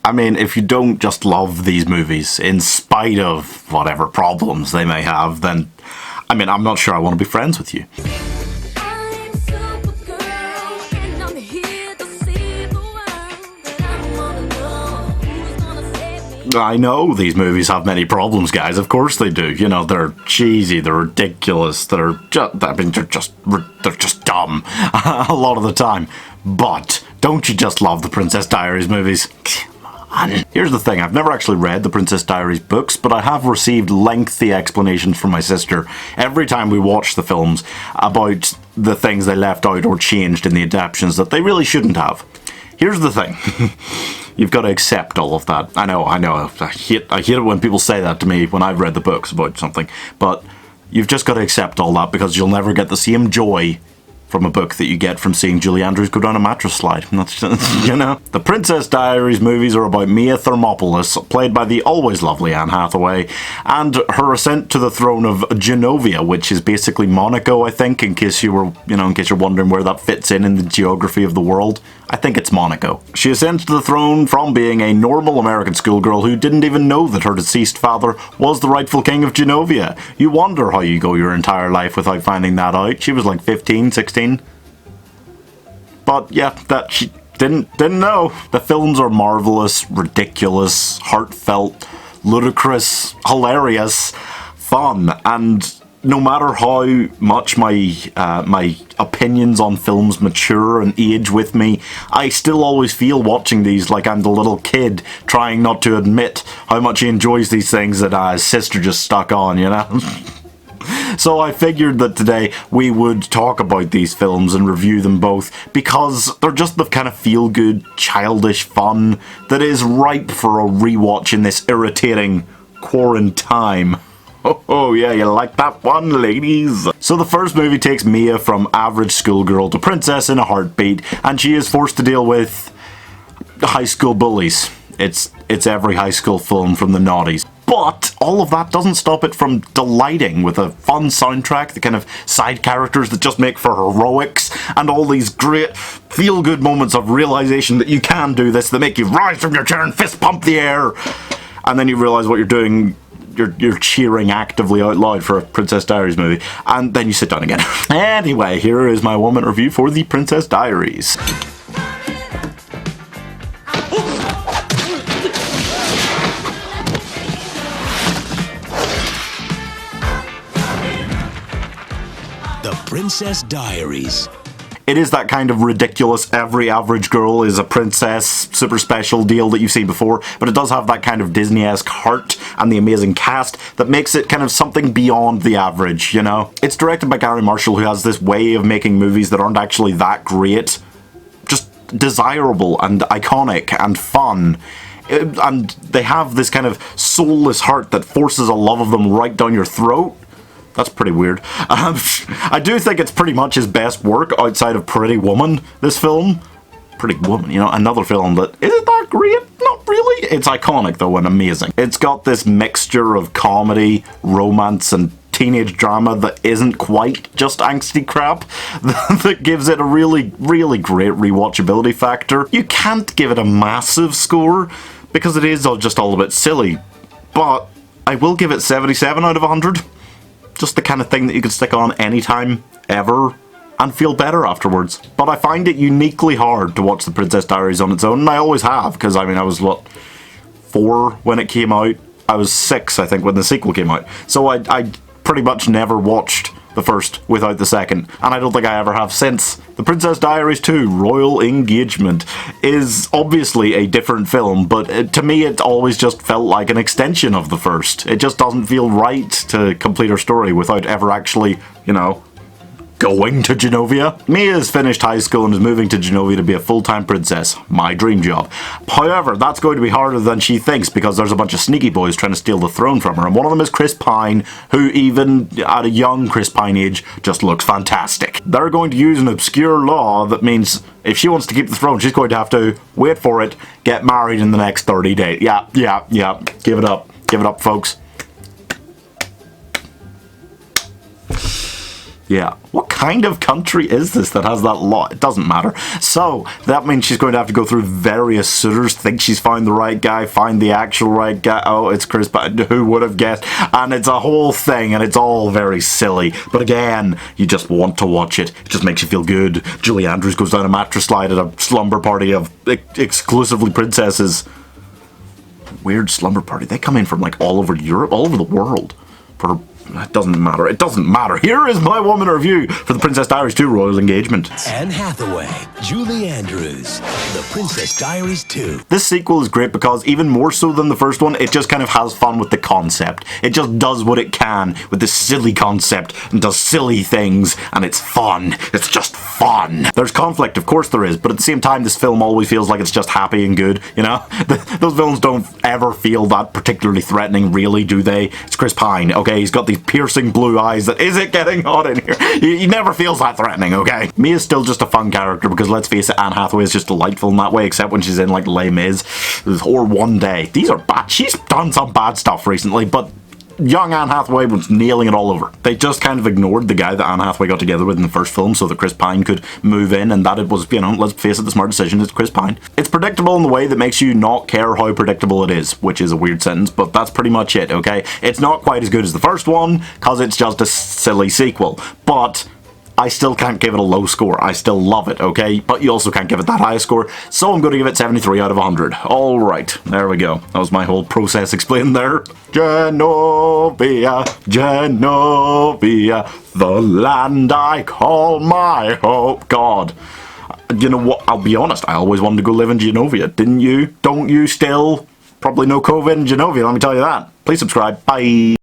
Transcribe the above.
I mean, if you don't just love these movies, in spite of whatever problems they may have, then, I mean, I'm not sure I want to be friends with you. I know these movies have many problems, guys. Of course they do. You know, they're cheesy, they're ridiculous, they're just dumb a lot of the time. But don't you just love the Princess Diaries movies? Here's the thing, I've never actually read the Princess Diaries books, but I have received lengthy explanations from my sister every time we watch the films about the things they left out or changed in the adaptions that they really shouldn't have. Here's the thing. You've got to accept all of that. I know. I hate it when people say that to me when I've read the books about something. But you've just got to accept all that because you'll never get the same joy from a book that you get from seeing Julie Andrews go down a mattress slide. That's, you know. The Princess Diaries movies are about Mia Thermopolis, played by the always lovely Anne Hathaway, and her ascent to the throne of Genovia, which is basically Monaco, I think, in case you're wondering where that fits in the geography of the world. I think it's Monaco. She ascends to the throne from being a normal American schoolgirl who didn't even know that her deceased father was the rightful king of Genovia. You wonder how you go your entire life without finding that out. She was like 15, 16. But yeah, that she didn't know. The films are marvelous, ridiculous, heartfelt, ludicrous, hilarious, fun, and no matter how much my opinions on films mature and age with me, I still always feel watching these like I'm the little kid trying not to admit how much he enjoys these things that his sister just stuck on, you know? So I figured that today we would talk about these films and review them both because they're just the kind of feel-good, childish fun that is ripe for a rewatch in this irritating quarantine. Oh yeah, you like that one, ladies? So the first movie takes Mia from average schoolgirl to princess in a heartbeat, and she is forced to deal with high school bullies. It's every high school film from the noughties. But all of that doesn't stop it from delighting with a fun soundtrack, the kind of side characters that just make for heroics, and all these great feel-good moments of realization that you can do this, that make you rise from your chair and fist pump the air, and then you realize what you're doing. You're cheering actively out loud for a Princess Diaries movie, and then you sit down again. Anyway, here is my 1 minute review for the Princess Diaries. The Princess Diaries. It is that kind of ridiculous, every average girl is a princess, super special deal that you've seen before, but it does have that kind of Disney-esque heart and the amazing cast that makes it kind of something beyond the average, you know? It's directed by Gary Marshall, who has this way of making movies that aren't actually that great, just desirable and iconic and fun. And they have this kind of soulless heart that forces a love of them right down your throat. That's pretty weird. I do think it's pretty much his best work outside of Pretty Woman, this film. Pretty Woman, you know, another film that isn't that great, not really. It's iconic though and amazing. It's got this mixture of comedy, romance and teenage drama that isn't quite just angsty crap that gives it a really, really great rewatchability factor. You can't give it a massive score because it is just all a bit silly, but I will give it 77 out of 100. Just the kind of thing that you could stick on anytime, ever, and feel better afterwards. But I find it uniquely hard to watch The Princess Diaries on its own, and I always have, because I mean I was, 4 when it came out? I was 6, I think, when the sequel came out. So I pretty much never watched the first without the second, and I don't think I ever have since. The Princess Diaries 2, Royal Engagement, is obviously a different film, but to me it always just felt like an extension of the first. It just doesn't feel right to complete her story without ever actually, you know, going to Genovia. Mia has finished high school and is moving to Genovia to be a full-time princess. My dream job. However, that's going to be harder than she thinks because there's a bunch of sneaky boys trying to steal the throne from her, and one of them is Chris Pine, who even at a young Chris Pine age just looks fantastic. They're going to use an obscure law that means if she wants to keep the throne, she's going to have to, wait for it, get married in the next 30 days. Yeah. Give it up. Give it up, folks. Yeah. What kind of country is this that has that law? It doesn't matter. So, that means she's going to have to go through various suitors, think she's found the right guy, find the actual right guy. Oh, it's Chris Pine. Who would have guessed? And it's a whole thing, and it's all very silly. But again, you just want to watch it. It just makes you feel good. Julie Andrews goes down a mattress slide at a slumber party of exclusively princesses. Weird slumber party. They come in from like all over Europe, all over the world. For it doesn't matter. It doesn't matter. Here is my woman review for The Princess Diaries 2 Royal Engagement. Anne Hathaway, Julie Andrews, The Princess Diaries 2. This sequel is great because even more so than the first one, it just kind of has fun with the concept. It just does what it can with this silly concept and does silly things, and it's fun. It's just fun. There's conflict, of course there is, but at the same time this film always feels like it's just happy and good, you know? Those villains don't ever feel that particularly threatening, really, do they? It's Chris Pine, okay? He's got these piercing blue eyes that, is it getting hot in here? He never feels that threatening, okay? Mia's still just a fun character because, let's face it, Anne Hathaway is just delightful in that way, except when she's in, like, Les Mis or One Day. These are bad. She's done some bad stuff recently, but young Anne Hathaway was nailing it all over. They just kind of ignored the guy that Anne Hathaway got together with in the first film so that Chris Pine could move in, and that it was, you know, let's face it, the smart decision is Chris Pine. It's predictable in the way that makes you not care how predictable it is, which is a weird sentence, but that's pretty much it, okay? It's not quite as good as the first one, because it's just a silly sequel, but I still can't give it a low score. I still love it, okay? But you also can't give it that high a score, so I'm going to give it 73 out of 100. Alright, there we go. That was my whole process explained there. Genovia, Genovia, the land I call my home. God. You know what? I'll be honest, I always wanted to go live in Genovia. Didn't you? Don't you still? Probably no COVID in Genovia, let me tell you that. Please subscribe. Bye.